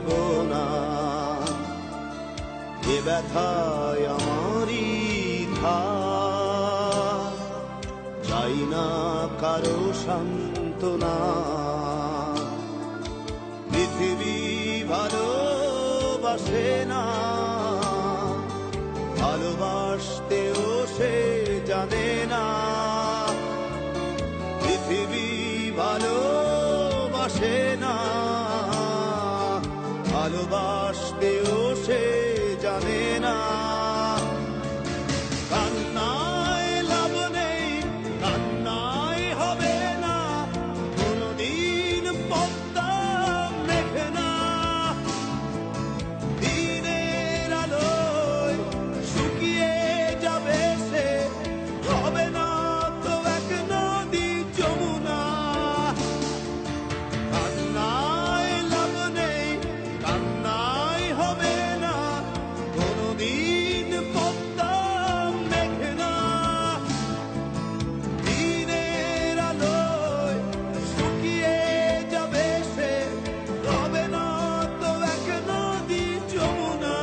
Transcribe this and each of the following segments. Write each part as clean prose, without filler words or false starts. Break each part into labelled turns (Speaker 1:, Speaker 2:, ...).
Speaker 1: ভাবনা, এ ব্যথায় আমারই ধার, চাই না কারো সান্ত্বনা। পৃথিবী ভালোবাসে না, ভালোবাসতেও সে জানে না। পৃথিবী ভালোবাসে না, ভালোবাসতেও সে জানে না। কান্নায় লাভ নেই, কান্নায় হবে না, কোনদিন পদ্মা মেঘনা। দিনের আলোয় শুকিয়ে যাবে সে, হবে না তো এক নদী যমুনা। কান্নায় লাভ নেই, কান্নায় হবে না, কোনদিন পদ্মা মেঘনা। দিনের আলোয় শুকিয়ে যাবে সে, হবে না তো এক নদী যমুনা।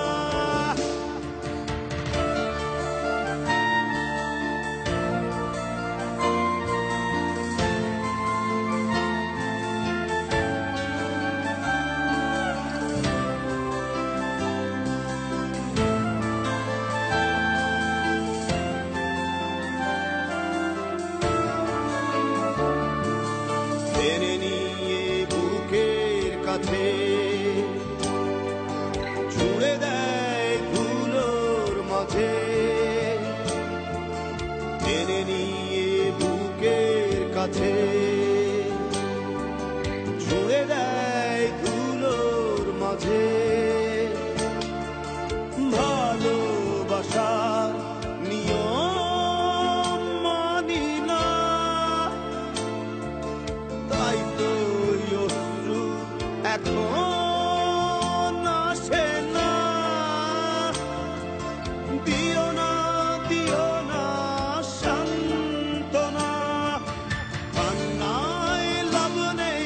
Speaker 1: টেনে নিয়ে বুকের কাছে ছুঁড়ে দেয় ধুলোর মাঝে। টেনে নিয়ে বুকের কাছে ছুঁড়ে দেয় ধুলোর মাঝে। ভালোবাসার নিয়ম মানি না, তাই তো অশ্রু এখন আসে না। দিও না, দিও না সান্ত্বনা। কান্নায় লাভ নেই,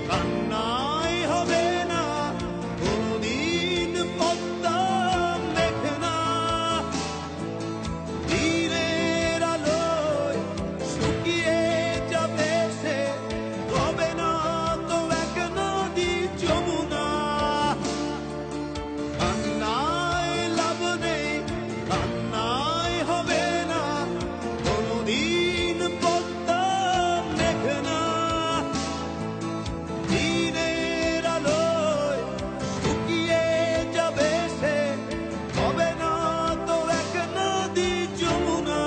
Speaker 1: কান্নায় হবে না, কোনদিন পদ্মা মেঘনা। দিনের আলোয় শুকিয়ে যাবে সে, হবে না তো এক নদী যমুনা। কান্নায় লাভ নেই, কান্নায় হবে না, কোনদিন পদ্মা মেঘনা। দিনের আলোয় শুকিয়ে যাবে সে, হবে না তো এক নদী যমুনা।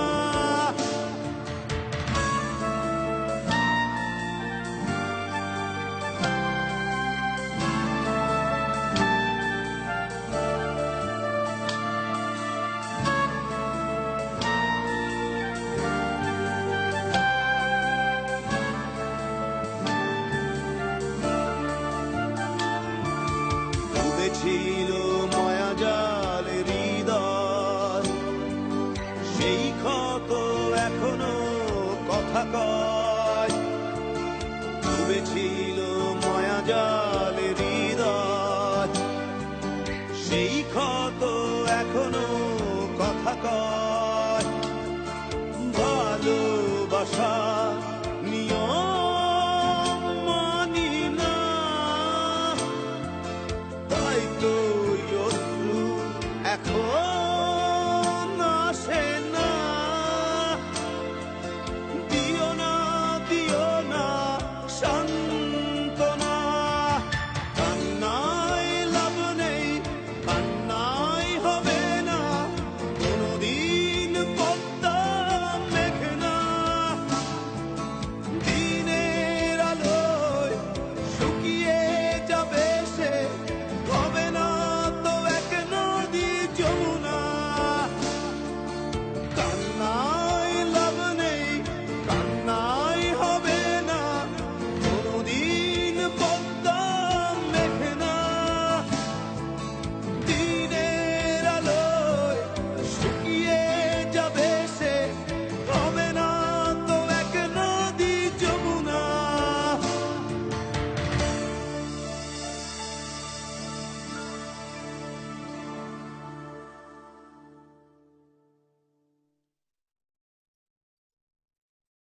Speaker 1: ডুবেছিল মায়াজাল হৃদয়, সেই ক্ষত এখনো কথা কয়। ডুবেছিল মায়াজাল হৃদয়, সেই ক্ষত এখনো কথা কয়।